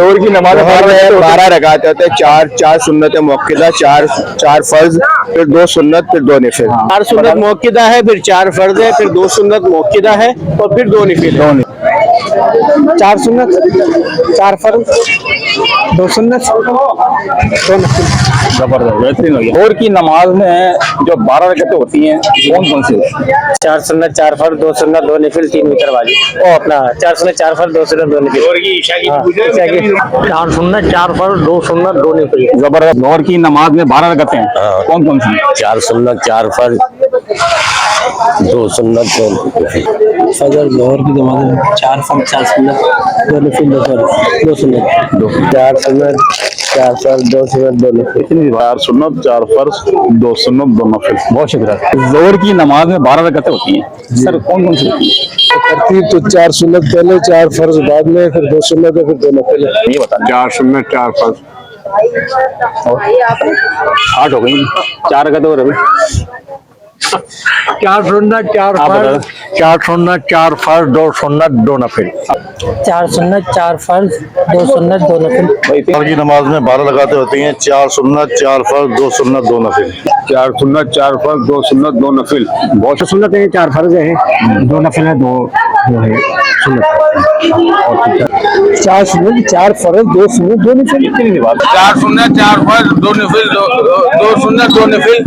जोहर की नमाज 12 रकात होते हैं। चार सुन्नत मौक़िदा, चार फर्ज, फिर 2 सुन्नत, फिर 2 नफिल। 4 सुन्नत मौक़िदा है, फिर 4 फर्ज है, फिर 2 सुन्नत मौक़िदा है और फिर 2 नफिल। 4 सुन्नत, 4 फर्ज, 2 सुन्नत, 2 नफिल। जबरदस्त, बेहतरीन हो गया। जोहर की नमाज में जो 12 रकातें होती हैं कौन कौन सी होती हैं? 4 सुन्नत, 4 फर्ज, 2 सुन्नत, 2 नफिल, 3 वितर वाली। ओ अपना 4 सुन्नत, 4 फर्ज, 2 सुन्नत, 2 नफिल। 4 सुन्नत, 4 फर्ज, 2 सुन्नत, 2 नफिल। जबरदस्त। जोहर की नमाज में 12 रकातें हैं, कौन कौन सी? 4 सुन्नत, 4 फर्ज, 2 सुन्नत, 2 नफिल। फजर जोहर की नमाज में 4 फर्ज, 4 सुन्नत, 2 नफिल, 2 सुन्नत, 4 सुन्नत, 4 फर्ज, 2 सुन्नत, 2 नफिल। 4 सुन्नत, 4 फर्ज, 2 सुन्नत, 2 नफिल। बहुत शुक्रिया। जोहर की नमाज में 12 रकातें होती हैं सर, कौन कौन सी होती हैं? तरतीब तो 4 सुन्नत पहले, 4 फर्ज बाद में, फिर 2 सुन्नत है, फिर 2 नफिल है। ये बता। 4 सुन्नत, 4 फर्ज, 8 हो गई। 4 रकातें हो रही। 4 सुन्नत, 4 आप बता। 4 सुन्नत, 4 फर्ज, 2 सुन्नत, 2 नफिल। 4 सुन्नत, 4 फर्ज, 2 सुन्नत, 2 नफिल। जोहर की नमाज में 12 रकातें होती हैं। 4 सुन्नत, 4 फर्ज, 2 सुन्नत, 2 नफिल। 4 सुन्नत, 4 फर्ज, 2 सुन्नत, 2 नफिल। बहुत सुन्नत है, 4 फर्ज है, 2 नफिल है, 2 है सुन्नत। 4 सुन्नत, 4 फर्ज, 2 सुन्नत, 2 नफिल। 4 सुन्नत, 4 फर्ज, 2 नफिल, 2 सुन्नत, 2 नफिल।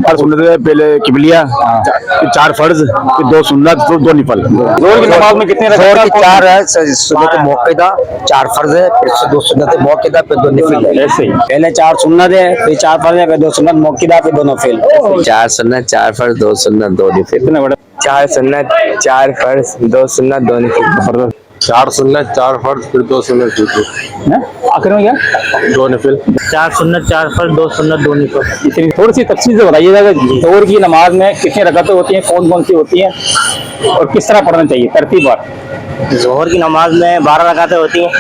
4 सुन्नत है, पहले किबलिया, फिर 4 फर्ज, फिर 2 सुन्नत, फिर 2 नफिल। जोहर की नमाज में कितने जोहर रकात? की 4 है, सुन्नत मौक़िदा, 4 फर्ज है, फिर 2 सुन्नत मौक़िदा, फिर 2 नफिल है। ऐसे ही। पहले 4 सुन्नत है, फिर 4 फर्ज है, फिर 2 सुन्नत मौक़िदा, फिर 2 नफिल। 4 सुन्नत, 4 फर्ज, 2 सुन्नत, 2 नफिल। कितने बड़े? 4 सुन्नत, 4 फर्ज, 2 सुन्नत, 2 नफिल। 4 सुन्नत, 4 फर्ज, फिर 2 सुन्नत, आखिर में क्या? 2 नफिल। 4 सुन्नत, 4 फर्ज, 2 सुन्नत, 2 नफिल। इतनी थोड़ी सी तफसील से बताइएगा कि जोहर की नमाज में कितनी रकातें होती हैं, कौन कौन सी होती हैं और किस तरह पढ़ना चाहिए, तरतीब पर। जोहर की नमाज में 12 रकातें होती हैं।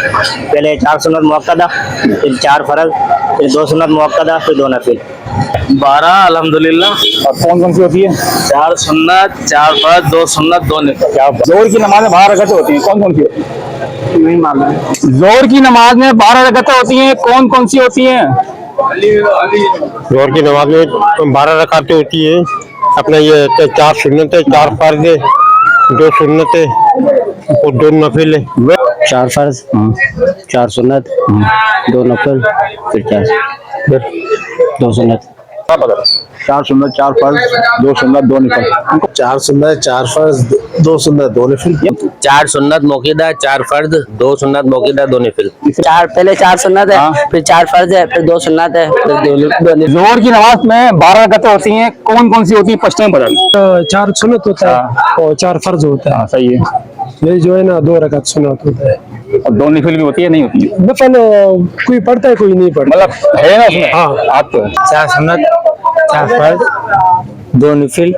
पहले 4 सुन्नत मुअक्कदा, फिर 4 फर्ज, फिर 2 सुन्नत मुअक्कदा, फिर 2 नफिल। 12 अल्हम्दुलिल्लाह। और कौन कौन सी होती है? 4 सुन्नत, 4 फर्ज, 2 सुन्नत, 2 नफिल। जोहर की नमाज में 12 रकातें होती हैं, कौन कौन सी होती हैं? नहीं मालूम। जोहर की नमाज में 12 रकातें होती हैं, कौन कौन सी होती हैं? जोहर की नमाज में 12 रकातें होती हैं। अपना ये 4 सुन्नत है, 4 फर्ज है, 2 सुन्नत है और 2 नफिल है। 4 फर्ज, 4 सुन्नत, 2 नफिल, फिर 2 सुन्नत। 4 सुन्नत, 4 फर्ज, 2 सुन्नत, 2 नफिल। 4 सुन्नत, 4 फर्ज, 2 सुन्नत, 2 नफिल। 4 सुन्नत मौक़िदा, 4 फर्ज, 2 सुन्नत मौक़िदा, 2 नफिल। 4 पहले 4 सुन्नत है, फिर 4 फर्ज है, फिर 2 सुन्नत है, फिर 2 नफिल। जोहर की नमाज में 12 रकातें होती हैं, कौन कौन सी होती हैं, पश्चिम में बता। 4 सुन्नत होता है और 4 फर्ज होता है। सही है। ये जो है ना 2 रकात सुन्नत होता है। और 2 नफिल भी होती है, नहीं होती है? नफल कोई पढ़ता है, कोई नहीं पढ़ता। मतलब है ना उसमें? हाँ। आप तो 4 सुन्नत, 4 फर्ज, 2 नफिल,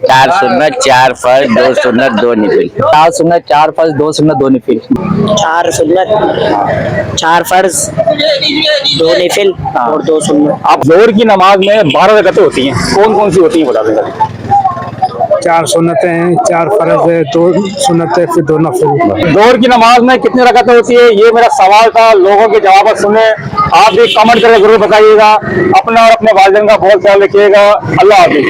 4 सुन्नत, 4 फर्ज, 2 सुन्नत, 2 नफिल। 4 सुन्नत, 4 फर्ज, 2 सुन्नत, 2 नफिल। 4 सुन्नत, 4 फर्ज, 2 नफिल और 2 सुन्नत। आप जोहर की नमाज में 12 रकातें होती हैं, कौन कौन सी होती हैं बता देंगे? 4 सुन्नतें हैं, 4 फर्ज है, 2 सुन्नतें, फिर 2 नफिल। जोहर की नमाज में कितनी रकातें होती है, ये मेरा सवाल था। लोगों के जवाब सुने, आप भी कमेंट करके जरूर बताइएगा। अपना और अपने वालिदैन का बहुत ख्याल रखिएगा। अल्लाह हाफिज़।